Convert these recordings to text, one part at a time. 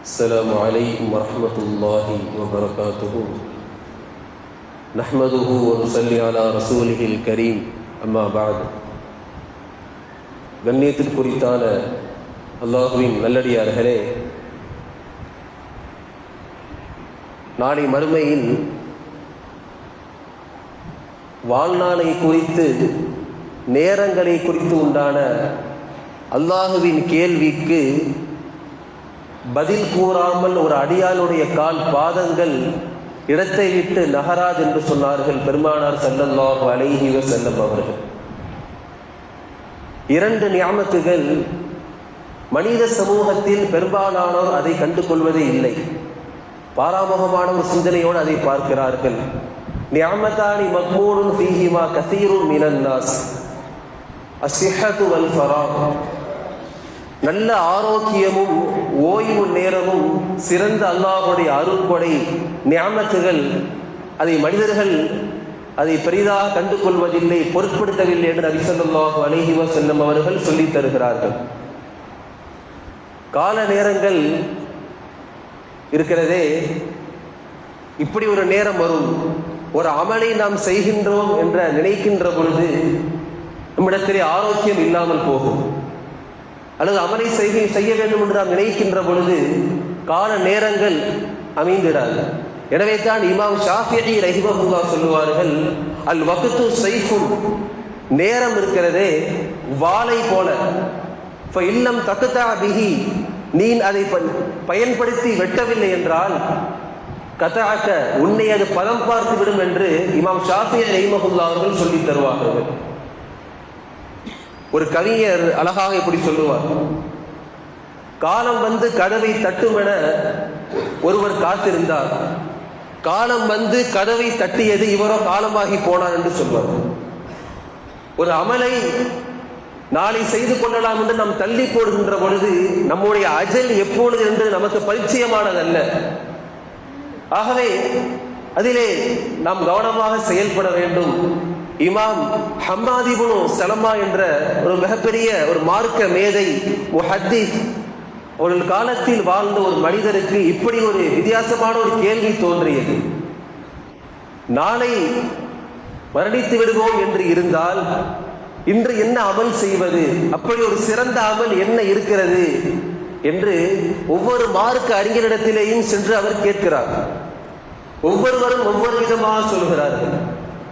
السلام عليكم ورحمة الله وبركاته نحمده ونصلي على رسوله الكريم أما بعد கண்ணியத்தில் குறித்தான அல்லாஹுவின் நல்லடியார்களே, நாளை மறுமையில் வாழ்நாளை குறித்து நேரங்களை குறித்து உண்டான அல்லாஹுவின் கேள்விக்கு பதில் கூறாமல் ஒரு அடியானுடைய கால் பாதங்கள் இடத்தை விட்டு நகராது என்று சொன்னார்கள் பெருமானார் ஸல்லல்லாஹு அலைஹி வஸல்லம் அவர்கள். இரண்டு நியாமத்துகள் மனித சமூகத்தில் பெரும்பாலானோர் அதை கண்டு கொள்வதே இல்லை. பாராமுகமான ஒரு சிந்தனையோடு அதை பார்க்கிறார்கள். நியாமத்தானி மக்மூனுன் ஃபீஹிமா கஸீருன் மினன் நாஸ் அஸ்ஸிஹத்து வல் ஃபராக். நல்ல ஆரோக்கியமும் ஓய்வு நேரமும் சிறந்த அல்லாஹ்வுடைய அருள்கொடை நியாமத்துகள். அதை மனிதர்கள் அதை பெரிதாக கண்டு கொள்வதில்லை, பொருட்படுத்தவில்லை என்று நபி ஸல்லல்லாஹு அலைஹி வஸல்லம் அவர்கள் சொல்லித் தருகிறார்கள். கால நேரங்கள் இருக்கிறதே, இப்படி ஒரு நேரம் வரும், ஒரு அமலை நாம் செய்கின்றோம் என்ற நினைக்கின்ற பொழுது நம்மிடத்திலே ஆரோக்கியம் இல்லாமல் போகும், அல்லது அமலை செய்ய வேண்டும் என்று நாம் நினைக்கின்ற பொழுது கால நேரங்கள் அமைந்திடாது. எனவே தான் இமாம் ஷாஃபிஈ ரஹிமஹுல்லாஹ் சொல்லுவார்கள், அல் வக்து ஸைஃபுன், நேரம் இருக்கிறதே வாளை போல, ஃபஇல்லம் தக்தா பிஹி, நீ அதை பயன்படுத்தி வெட்டவில்லை என்றால் கதஅக, உன்னை அது பதம் பார்த்து விடும் என்று இமாம் ஷாஃபிஈ ரஹிமஹுல்லாஹ் அவர்கள் சொல்லி தருவார்கள். ஒரு கவிஞர் அழகாக இப்படி சொல்லுவார், காலம் வந்து கதவை தட்டும் என ஒருவர் காத்திருந்தார், காலம் வந்து கதவை தட்டியது, இவரோ காலமாகி போனார் என்று சொல்வார். ஒரு அமலை நாளை செய்து கொள்ளலாம் என்று நாம் தள்ளி போடுகின்ற பொழுது நம்முடைய அஜல் எப்பொழுது என்று நமக்கு பரிச்சயமானதல்ல. ஆகவே அதிலே நாம் கவனமாக செயல்பட வேண்டும். இமாம் ஹம்மாத் இப்னு சலமா என்ற ஒரு மிகப்பெரிய ஒரு மார்க்க மேதை முஹத்திஸ், ஒரு காலத்தில் வாழ்ந்த ஒரு மனிதருக்கு இப்படி ஒரு வித்தியாசமான ஒரு கேள்வி தோன்றியது. நாளை மரணித்து விடுவோம் என்று இருந்தால் இன்று என்ன அமல் செய்வது, அப்படி ஒரு சிறந்த அமல் என்ன இருக்கிறது என்று ஒவ்வொரு மார்க்க அறிஞரிடத்திலேயும் சென்று அவர் கேட்கிறார். ஒவ்வொருவரும் ஒவ்வொரு விதமாக சொல்கிறார்கள்.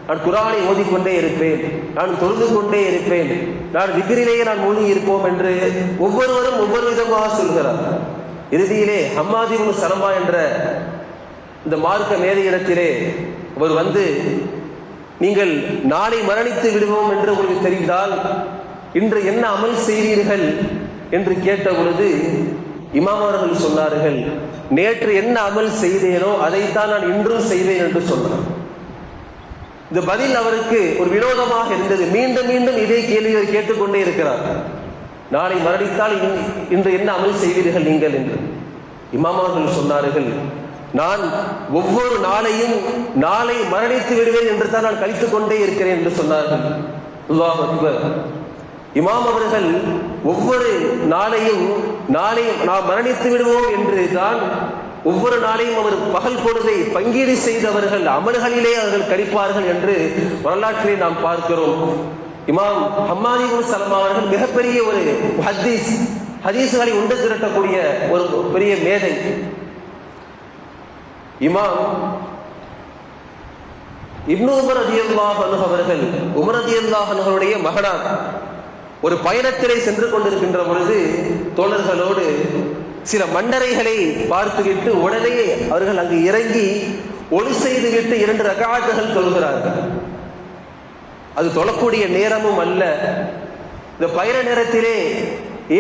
நான் குர்ஆனை ஓதிக்கொண்டே இருப்பேன், நான் தொழுது கொண்டே இருப்பேன், நான் திக்ரிலேயே நான் மூழ்கி இருப்போம் என்று ஒவ்வொருவரும் ஒவ்வொரு விதமாக சொல்கிறார். இறுதியிலே ஹம்மாத் இப்னு சலமா என்ற இந்த மார்க்க மேதையிடத்திலே அவர் வந்து, நீங்கள் நாளை மரணித்து விடுவோம் என்று உங்களுக்கு தெரிந்தால் இன்று என்ன அமல் செய்வீர்கள் என்று கேட்ட பொழுது இமாம் அவர்கள் சொன்னார்கள், நேற்று என்ன அமல் செய்தேனோ அதைத்தான் நான் இன்றும் செய்வேன் என்று சொன்னார். இந்த பதில் அவருக்கு ஒரு வினோதமாக இருந்தது. மீண்டும் மீண்டும் இதே கேள்வியை கேட்டுக்கொண்டே இருக்கிறார். நாளை மரணித்தால் இன்று என்ன அமல் செய்வீர்கள் நீங்கள் என்று. இமாம் அவர்கள் சொன்னார்கள், நான் ஒவ்வொரு நாளையும் நாளை மரணித்து விடுவேன் என்று தான் நான் கழித்துக் கொண்டே இருக்கிறேன் என்று சொன்னார்கள். அல்லாஹ் அக்பர். இமாம் அவர்கள் ஒவ்வொரு நாளையும் நாளை நாம் மரணித்து விடுவோம் என்று தான் ஒவ்வொரு நாளையும் அவர் பகல் பொழுதை பங்கீடு செய்தவர்கள், அமல்களிலே அவர்கள் கழிப்பார்கள் என்று வரலாற்றிலே நாம் பார்க்கிறோம். இமாம் ஹம்மாத் இப்னு சலமா அவர்கள் மிகப்பெரிய ஒரு ஹதீஸ்களை உண்டு திரட்டக்கூடிய ஒரு பெரிய மேதை. இமாம் இப்னு உமர் ரலியல்லாஹு அன்ஹு அவர்கள், உமர் ரலியல்லாஹு அன்ஹுடைய மகனார், ஒரு பயணத்திலே சென்று கொண்டிருக்கின்ற பொழுது தோழர்களோடு சில மண்டரைகளை பார்த்துவிட்டு உடனே அவர்கள் அங்கு இறங்கி ஒளி செய்துவிட்டு 2 ரக்அத்துகள் தொழுகிறார்கள். அது தொழக்கூடிய நேரமும் அல்ல. இந்த பயண நேரத்திலே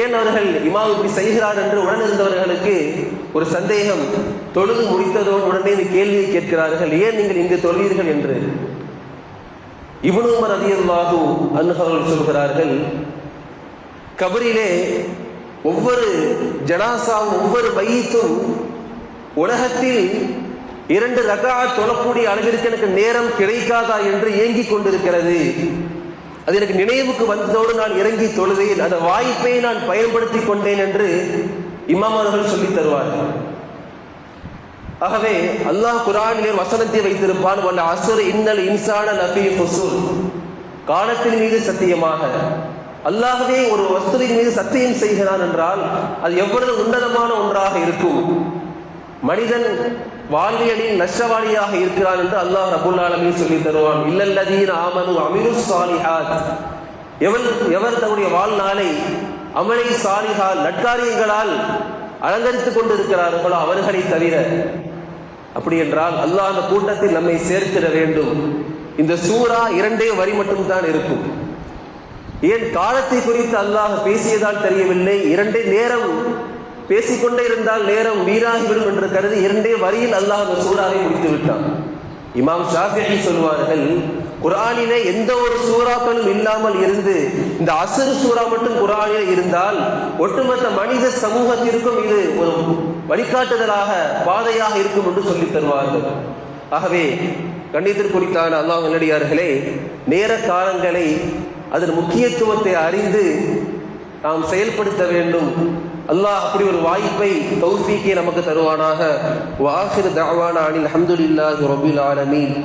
ஏன் அவர்கள் இமாம் இப்படி செய்கிறார் என்று உடனிருந்தவர்களுக்கு ஒரு சந்தேகம். தொழுது முடித்ததோடு உடனே இந்த கேள்வியை கேட்கிறார்கள், ஏன் நீங்கள் இங்கு தொழுவீர்கள் என்று. இப்னு உமர் ரலியல்லாஹு அன்ஹு அவர்கள் சொல்கிறார்கள், கபரிலே ஒவ்வொரு ஜனாசாவும் ஒவ்வொரு மையத்தும் உலகத்தில் 2 ரக்அத் தொழக்கூடிய அளவிற்கு எனக்கு நேரம் கிடைக்காதா என்று ஏங்கிக் கொண்டிருக்கிறது. அது எனக்கு நினைவுக்கு வந்ததோடு நான் இறங்கி தொழுதேன், அந்த வாய்ப்பை நான் பயன்படுத்தி கொண்டேன் என்று இமாம் அவர்கள் சொல்லி தருவார்கள். ஆகவே அல்லாஹ் குர்ஆனிலே வசனத்தை வைத்திருப்பான், வல் அஸ்ர் இன்னல் இன்சான லஃபீ குஸ்ர். காலத்தின் மீது சத்தியமாக. அல்லாஹ்வே ஒரு வஸ்துவின் மீது சத்தியம் செய்கிறான் என்றால் அது எவ்வளவு உன்னதமான ஒன்றாக இருக்கும். மனிதன் வாழ்வியலில் நஷ்டவாளியாக இருக்கிறான் என்று அல்லாஹ் ரப்பல் ஆலமீன் சொல்லி தருவான். இல்லல்லதீன ஆமனு அமிலுஸ் ஸாலிஹாத். எவர் தன்னுடைய வாழ்நாளை அமலை சாலிஹா நற்காரியங்களால் அலங்கரித்துக் கொண்டிருக்கிறார்களோ அவர்களை தவிர. அப்படி என்றால் அல்லாஹ் அந்த கூட்டத்தில் நம்மை சேர்த்திட வேண்டும். இந்த சூரா 2 வரி மட்டும்தான் இருக்கும். ஏன் காலத்தை குறித்து அல்லாஹ் பேசியதால் தெரியவில்லை. 2 நேரம் பேசிக்கொண்டே இருந்தால் நேரம் வீணாகிவிடும் என்று கருதி 2 வரியில் அல்லாஹ் அந்த சூறாவை முடித்து விட்டான். இமாம் ஷாஃபிஈ சொல்வார்கள், குர்ஆனிலே எந்த ஒரு சூறாக்களும் இல்லாமல் இருந்து இந்த அஸ்ர் சூறா மட்டும் குர்ஆனிலே இருந்தால் ஒட்டுமொத்த மனித சமூகத்திற்கும் இது ஒரு வழிகாட்டுதலாக பாதையாக இருக்கும் என்று சொல்லி தருவார்கள். ஆகவே கண்ணியத்திற்குரித்தான அல்லாஹ் நல்லடியார்களே, நேர காலங்களை அதன் முக்கியத்துவத்தை அறிந்து நாம் செயல்படுத்த வேண்டும். அல்லாஹ் அப்படி ஒரு வாய்ப்பை தௌஃபீக்கை நமக்கு தருவானாக. வ ஆகிரு தஅவானா அனில் ஹம்துலில்லாஹி ரப்பில் ஆலமீன்.